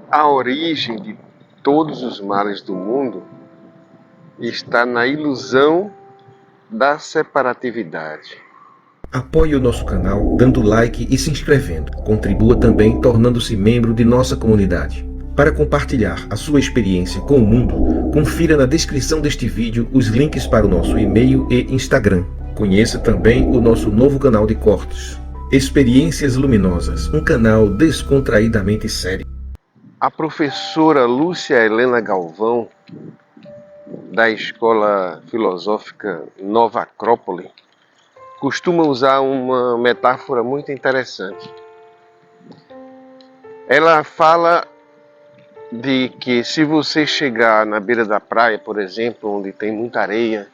A origem de todos os males do mundo está na ilusão da separatividade. Apoie o nosso canal dando like e se inscrevendo. Contribua também tornando-se membro de nossa comunidade. Para compartilhar a sua experiência com o mundo, confira na descrição deste vídeo os links para o nosso e-mail e Instagram. Conheça também o nosso novo canal de cortes, Experiências Luminosas, um canal descontraídamente sério. A professora Lúcia Helena Galvão, da Escola Filosófica Nova Acrópole, costuma usar uma metáfora muito interessante. Ela fala de que se você chegar na beira da praia, por exemplo, onde tem muita areia,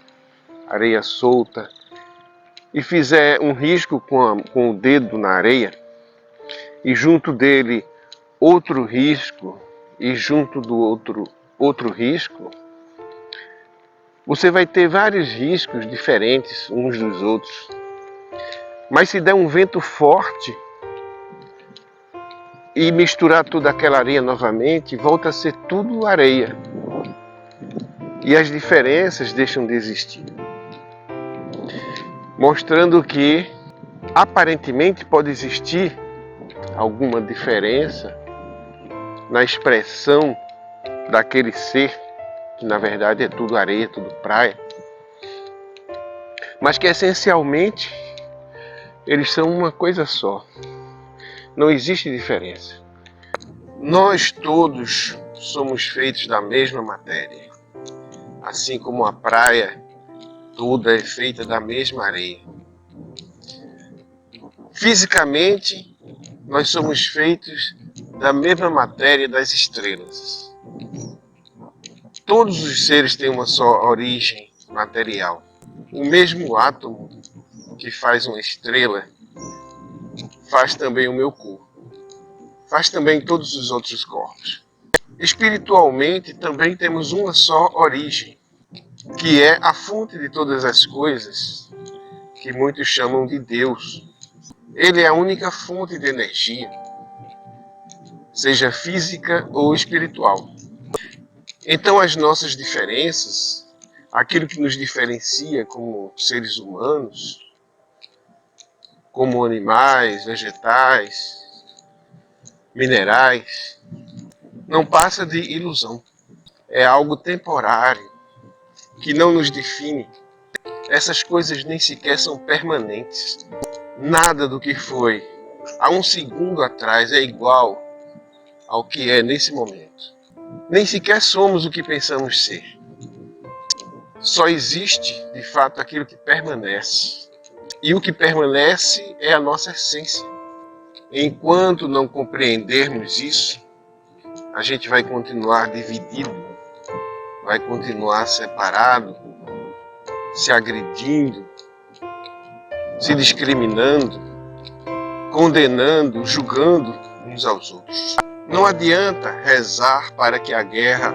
areia solta, e fizer um risco com o dedo na areia, e junto dele outro risco, e junto do outro risco, você vai ter vários riscos diferentes uns dos outros. Mas se der um vento forte e misturar toda aquela areia novamente, volta a ser tudo areia. E as diferenças deixam de existir. Mostrando que, aparentemente, pode existir alguma diferença na expressão daquele ser, que na verdade é tudo areia, tudo praia, mas que essencialmente eles são uma coisa só. Não existe diferença. Nós todos somos feitos da mesma matéria, assim como a praia toda é feita da mesma areia. Fisicamente, nós somos feitos da mesma matéria das estrelas. Todos os seres têm uma só origem material. O mesmo átomo que faz uma estrela faz também o meu corpo. Faz também todos os outros corpos. Espiritualmente, também temos uma só origem, que é a fonte de todas as coisas, que muitos chamam de Deus. Ele é a única fonte de energia, seja física ou espiritual. Então as nossas diferenças, aquilo que nos diferencia como seres humanos, como animais, vegetais, minerais, não passa de ilusão. É algo temporário, que não nos define. Essas coisas nem sequer são permanentes. Nada do que foi há um segundo atrás é igual ao que é nesse momento. Nem sequer somos o que pensamos ser. Só existe, de fato, aquilo que permanece. E o que permanece é a nossa essência. Enquanto não compreendermos isso, a gente vai continuar dividido, vai continuar separado, se agredindo, se discriminando, condenando, julgando uns aos outros. Não adianta rezar para que a guerra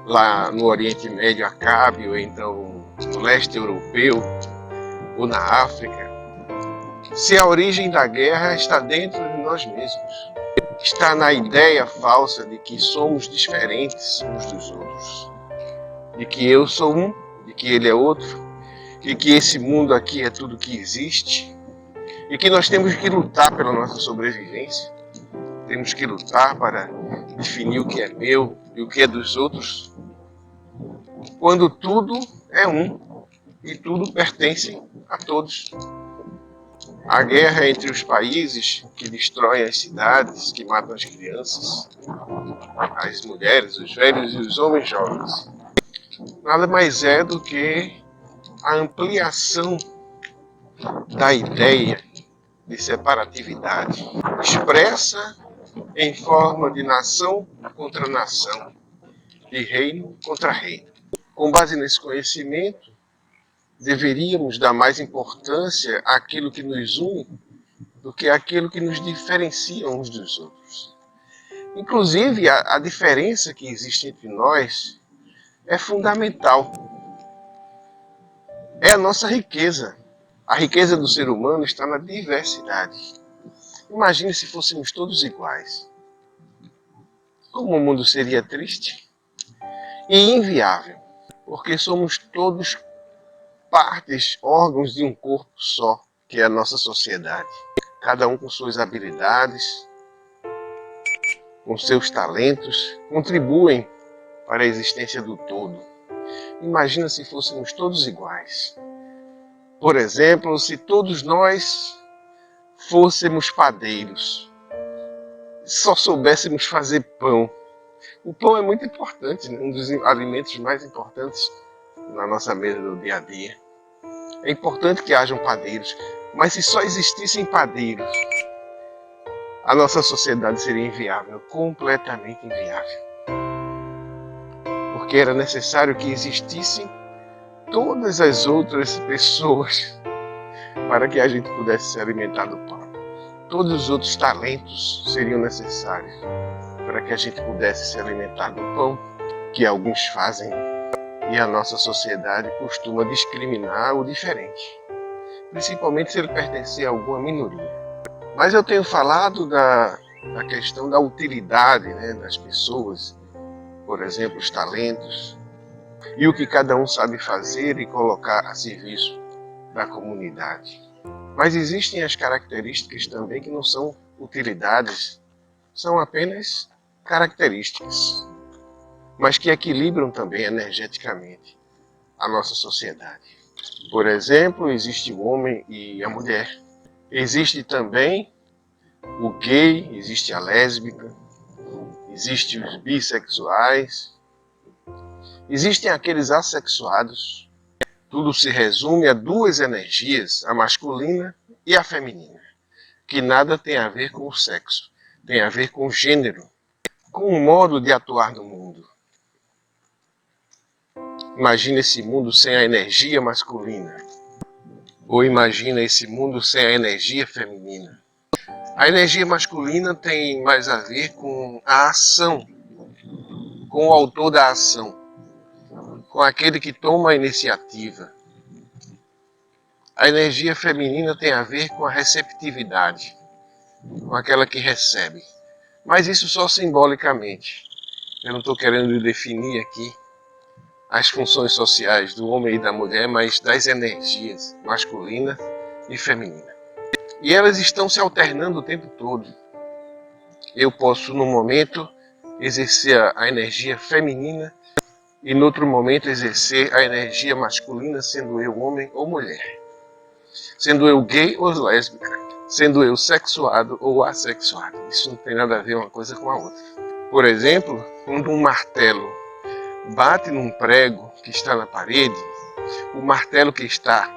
lá no Oriente Médio acabe, ou então no leste europeu, ou na África, se a origem da guerra está dentro de nós mesmos. Está na ideia falsa de que somos diferentes uns dos outros. De que eu sou um, de que ele é outro, e que esse mundo aqui é tudo que existe, e que nós temos que lutar pela nossa sobrevivência. Temos que lutar para definir o que é meu e o que é dos outros, quando tudo é um e tudo pertence a todos. A guerra entre os países que destroem as cidades, que matam as crianças, as mulheres, os velhos e os homens jovens, nada mais é do que a ampliação da ideia de separatividade, expressa em forma de nação contra nação, de reino contra reino. Com base nesse conhecimento, deveríamos dar mais importância àquilo que nos une do que àquilo que nos diferencia uns dos outros. Inclusive, a diferença que existe entre nós é fundamental. É a nossa riqueza. A riqueza do ser humano está na diversidade. Imagine se fôssemos todos iguais. como o mundo seria triste e inviável, porque somos todos partes, órgãos de um corpo só, que é a nossa sociedade. Cada um com suas habilidades, com seus talentos, contribuem para a existência do todo. Imagina se fôssemos todos iguais. Por exemplo, se todos nós fôssemos padeiros, só soubéssemos fazer pão. O pão é muito importante, né? Um dos alimentos mais importantes na nossa mesa do dia a dia. É importante que hajam padeiros, mas se só existissem padeiros, a nossa sociedade seria inviável, completamente inviável. Porque era necessário que existissem todas as outras pessoas para que a gente pudesse se alimentar do pão. Todos os outros talentos seriam necessários para que a gente pudesse se alimentar do pão, que alguns fazem, e a nossa sociedade costuma discriminar o diferente, principalmente se ele pertencer a alguma minoria. Mas eu tenho falado da questão da utilidade, né, das pessoas, por exemplo, os talentos, e o que cada um sabe fazer e colocar a serviço da comunidade. Mas existem as características também que não são utilidades, são apenas características, mas que equilibram também energeticamente a nossa sociedade. Por exemplo, existe o homem e a mulher. Existe também o gay, existe a lésbica, existem os bissexuais, existem aqueles assexuados. Tudo se resume a duas energias, a masculina e a feminina, que nada tem a ver com o sexo, tem a ver com o gênero, com o modo de atuar no mundo. Imagina esse mundo sem a energia masculina, ou imagina esse mundo sem a energia feminina. A energia masculina tem mais a ver com a ação, com o autor da ação, com aquele que toma a iniciativa. A energia feminina tem a ver com a receptividade, com aquela que recebe. Mas isso só simbolicamente. Eu não estou querendo definir aqui as funções sociais do homem e da mulher, mas das energias masculina e feminina. E elas estão se alternando o tempo todo. Eu posso, num momento, exercer a energia feminina e, no outro momento, exercer a energia masculina, sendo eu homem ou mulher. Sendo eu gay ou lésbica. Sendo eu sexuado ou assexuado. Isso não tem nada a ver uma coisa com a outra. Por exemplo, quando um martelo bate num prego que está na parede, o martelo que está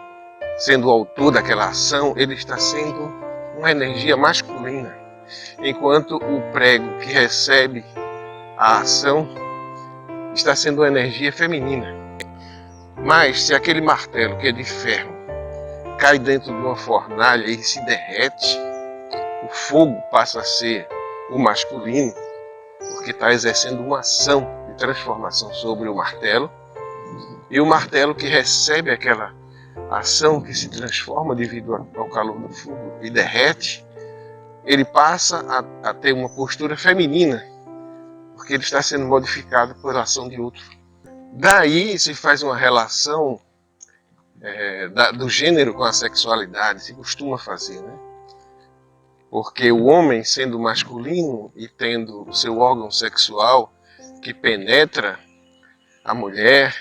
sendo o autor daquela ação, ele está sendo uma energia masculina, enquanto o prego que recebe a ação está sendo uma energia feminina. Mas se aquele martelo que é de ferro cai dentro de uma fornalha e se derrete, o fogo passa a ser o masculino, porque está exercendo uma ação de transformação sobre o martelo, e o martelo que recebe aquela ação que se transforma devido ao calor do fogo e derrete, ele passa a ter uma postura feminina, porque ele está sendo modificado pela ação de outro. Daí se faz uma relação do gênero com a sexualidade, se costuma fazer, né? Porque o homem, sendo masculino e tendo o seu órgão sexual que penetra a mulher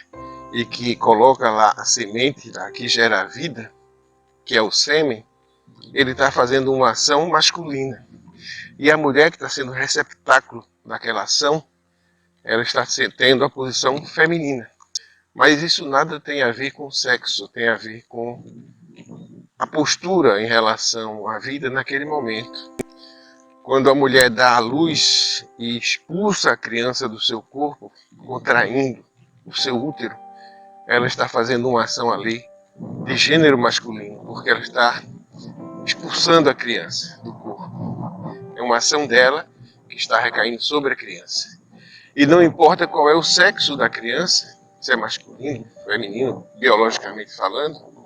e que coloca lá a semente lá, que gera a vida, que é o sêmen, ele está fazendo uma ação masculina. E a mulher que está sendo receptáculo daquela ação, ela está tendo a posição feminina. Mas isso nada tem a ver com sexo, tem a ver com a postura em relação à vida naquele momento. Quando a mulher dá à luz e expulsa a criança do seu corpo, contraindo o seu útero, ela está fazendo uma ação ali de gênero masculino, porque ela está expulsando a criança do corpo. É uma ação dela que está recaindo sobre a criança. E não importa qual é o sexo da criança, se é masculino, feminino, biologicamente falando,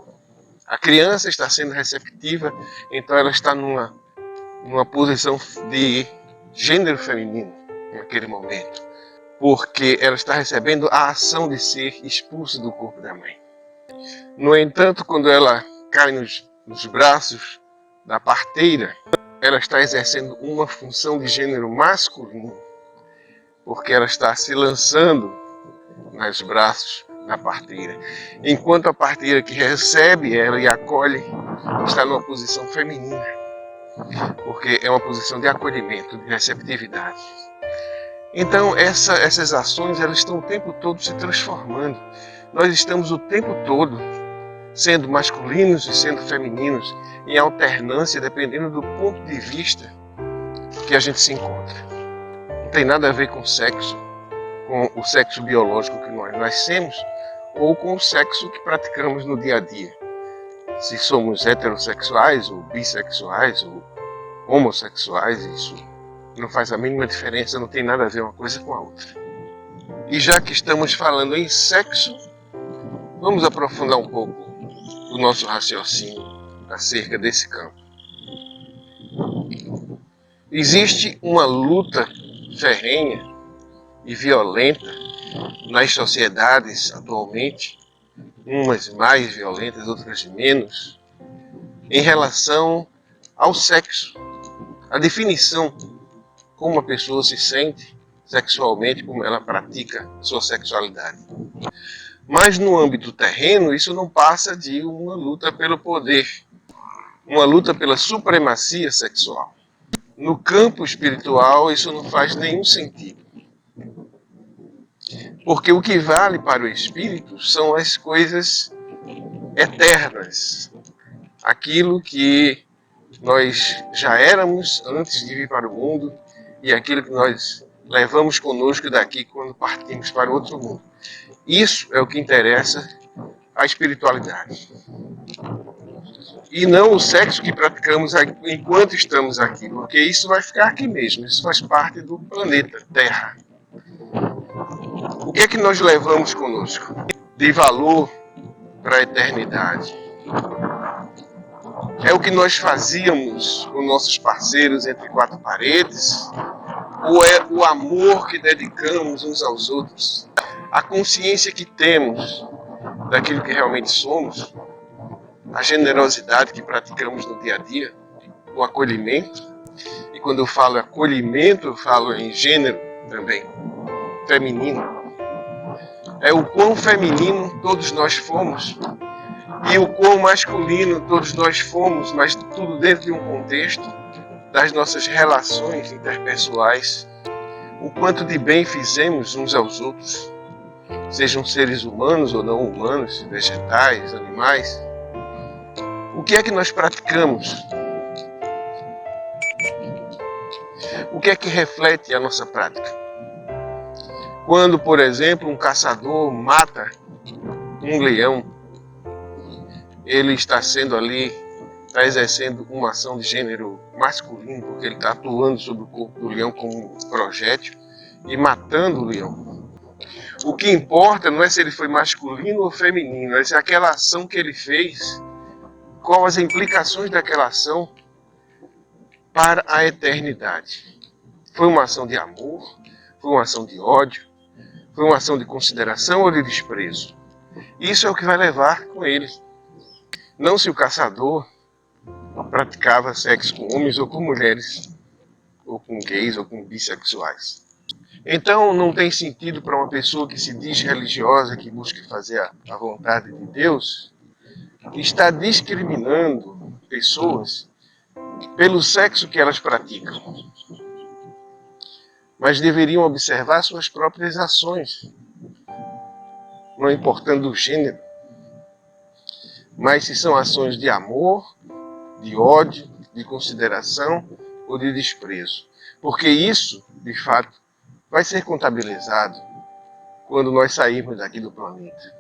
a criança está sendo receptiva, então ela está numa posição de gênero feminino. naquele momento, porque ela está recebendo a ação de ser expulsa do corpo da mãe. No entanto, quando ela cai nos braços da parteira, ela está exercendo uma função de gênero masculino, porque ela está se lançando nos braços da parteira, enquanto a parteira que recebe ela e acolhe está numa posição feminina, porque é uma posição de acolhimento, de receptividade. Então essas ações elas estão o tempo todo se transformando. Nós estamos o tempo todo sendo masculinos e sendo femininos, em alternância, dependendo do ponto de vista que a gente se encontra. Não tem nada a ver com sexo, com o sexo biológico que nós nascemos, ou com o sexo que praticamos no dia a dia. Se somos heterossexuais, ou bissexuais, ou homossexuais, isso não faz a mínima diferença, não tem nada a ver uma coisa com a outra. E já que estamos falando em sexo, vamos aprofundar um pouco o nosso raciocínio acerca desse campo. Existe uma luta ferrenha e violenta nas sociedades atualmente, umas mais violentas, outras menos, em relação ao sexo, a definição como uma pessoa se sente sexualmente, como ela pratica sua sexualidade. Mas no âmbito terreno, isso não passa de uma luta pelo poder, uma luta pela supremacia sexual. No campo espiritual, isso não faz nenhum sentido. Porque o que vale para o espírito são as coisas eternas. Aquilo que nós já éramos antes de vir para o mundo e aquilo que nós levamos conosco daqui quando partimos para outro mundo. Isso é o que interessa à espiritualidade. E não o sexo que praticamos enquanto estamos aqui, porque isso vai ficar aqui mesmo, isso faz parte do planeta Terra. O que é que nós levamos conosco de valor para a eternidade? É o que nós fazíamos com nossos parceiros entre quatro paredes? Ou é o amor que dedicamos uns aos outros? A consciência que temos daquilo que realmente somos? A generosidade que praticamos no dia a dia? O acolhimento? E quando eu falo acolhimento, eu falo em gênero também, feminino. É o quão feminino todos nós fomos e o quão masculino todos nós fomos, mas tudo dentro de um contexto das nossas relações interpessoais, o quanto de bem fizemos uns aos outros, sejam seres humanos ou não humanos, vegetais, animais. O que é que nós praticamos? O que é que reflete a nossa prática? Quando, por exemplo, um caçador mata um leão, ele está sendo ali, está exercendo uma ação de gênero masculino, porque ele está atuando sobre o corpo do leão como um projétil e matando o leão. O que importa não é se ele foi masculino ou feminino, é se aquela ação que ele fez, quais as implicações daquela ação para a eternidade. Foi uma ação de amor? Foi uma ação de ódio? Foi uma ação de consideração ou de desprezo? Isso é o que vai levar com ele. Não se o caçador praticava sexo com homens ou com mulheres, ou com gays ou com bissexuais. Então não tem sentido para uma pessoa que se diz religiosa, que busca fazer a vontade de Deus, estar discriminando pessoas pelo sexo que elas praticam. Mas deveriam observar suas próprias ações, não importando o gênero, mas se são ações de amor, de ódio, de consideração ou de desprezo. Porque isso, de fato, vai ser contabilizado quando nós sairmos daqui do planeta.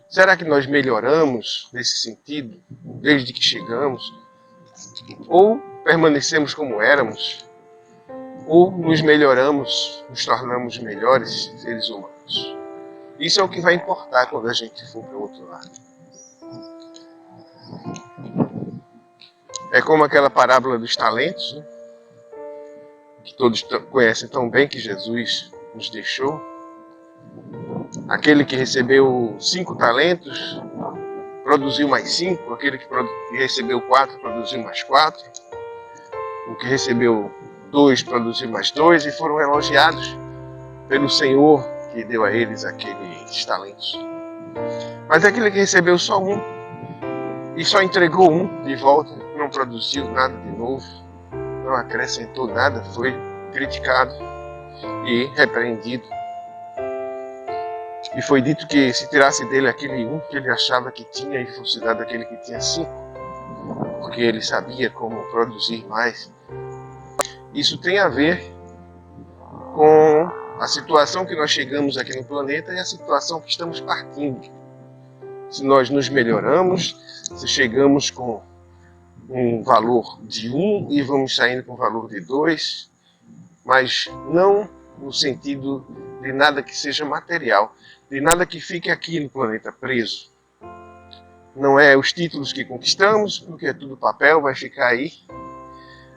Será que nós melhoramos nesse sentido desde que chegamos? Ou permanecemos como éramos? Ou nos melhoramos, nos tornamos melhores seres humanos? Isso é o que vai importar quando a gente for para o outro lado. É como aquela parábola dos talentos, né? que todos conhecem tão bem, que Jesus nos deixou. Aquele que recebeu 5 talentos, produziu mais 5. Aquele que recebeu 4, produziu mais 4. O que recebeu 2, produziu mais 2. E foram elogiados pelo Senhor, que deu a eles aqueles talentos. Mas aquele que recebeu só 1 e só entregou 1 de volta, não produziu nada de novo, não acrescentou nada, foi criticado e repreendido. E foi dito que se tirasse dele aquele 1 que ele achava que tinha e fosse dado aquele que tinha 5, porque ele sabia como produzir mais. Isso tem a ver com a situação que nós chegamos aqui no planeta e a situação que estamos partindo. Se nós nos melhoramos, se chegamos com um valor de 1 e vamos saindo com um valor de 2, mas não no sentido de nada que seja material, de nada que fique aqui no planeta preso. Não é os títulos que conquistamos, porque é tudo papel, vai ficar aí.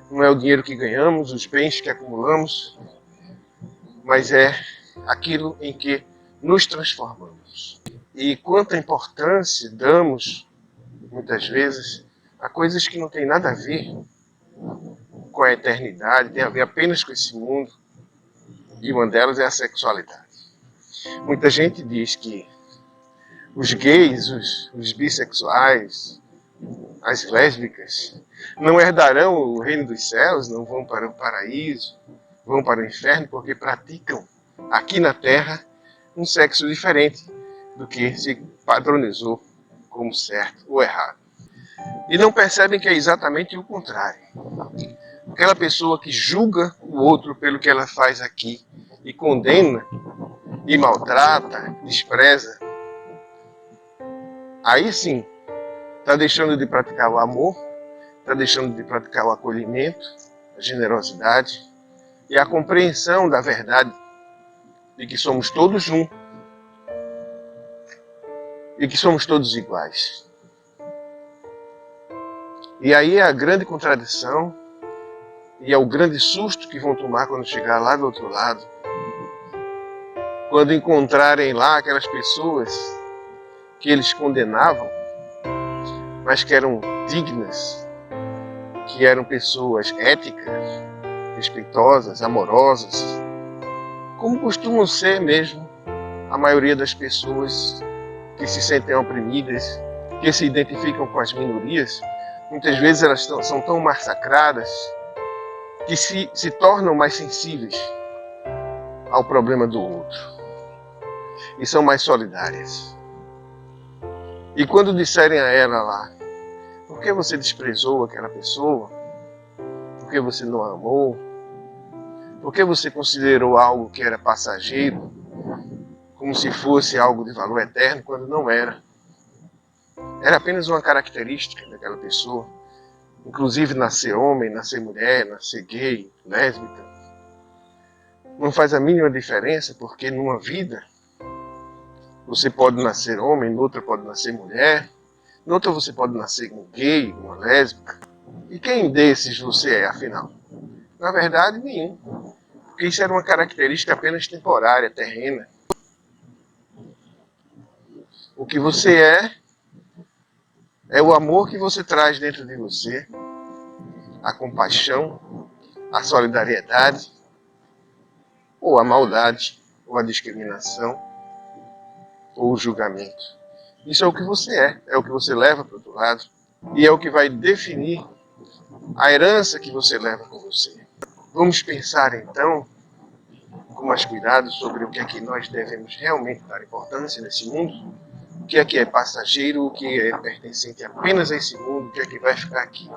Não é o dinheiro que ganhamos, os bens que acumulamos, mas é aquilo em que nos transformamos. E quanta importância damos, muitas vezes, a coisas que não têm nada a ver com a eternidade, tem a ver apenas com esse mundo, e uma delas é a sexualidade. Muita gente diz que os gays, os bissexuais, as lésbicas, não herdarão o reino dos céus, não vão para o paraíso, vão para o inferno, porque praticam aqui na terra um sexo diferente do que se padronizou como certo ou errado. E não percebem que é exatamente o contrário. Aquela pessoa que julga o outro pelo que ela faz aqui e condena e maltrata, despreza, aí sim está deixando de praticar o amor, está deixando de praticar o acolhimento, a generosidade e a compreensão da verdade de que somos todos um e que somos todos iguais. E aí é a grande contradição e é o grande susto que vão tomar quando chegar lá do outro lado, quando encontrarem lá aquelas pessoas que eles condenavam, mas que eram dignas, que eram pessoas éticas, respeitosas, amorosas, como costumam ser mesmo a maioria das pessoas que se sentem oprimidas, que se identificam com as minorias. Muitas vezes elas são tão massacradas que se tornam mais sensíveis ao problema do outro e são mais solidárias. E quando disserem a ela lá, por que você desprezou aquela pessoa? Por que você não a amou? Por que você considerou algo que era passageiro como se fosse algo de valor eterno, quando não era? Era apenas uma característica daquela pessoa. Inclusive nascer homem, nascer mulher, nascer gay, lésbica. Não faz a mínima diferença, porque numa vida você pode nascer homem, noutra pode nascer mulher, noutra você pode nascer um gay, uma lésbica. E quem desses você é, afinal? Na verdade, nenhum. Porque isso era uma característica apenas temporária, terrena. O que você é o amor que você traz dentro de você, a compaixão, a solidariedade, ou a maldade, ou a discriminação, ou o julgamento. Isso é o que você é o que você leva para o outro lado, e é o que vai definir a herança que você leva com você. Vamos pensar então, com mais cuidado, sobre o que é que nós devemos realmente dar importância nesse mundo, o que é passageiro, o que é pertencente apenas a esse mundo, o que é que vai ficar aqui,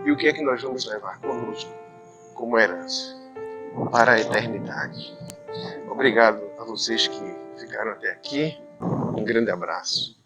e o que é que nós vamos levar conosco como herança para a eternidade. Obrigado a vocês que ficaram até aqui. Um grande abraço.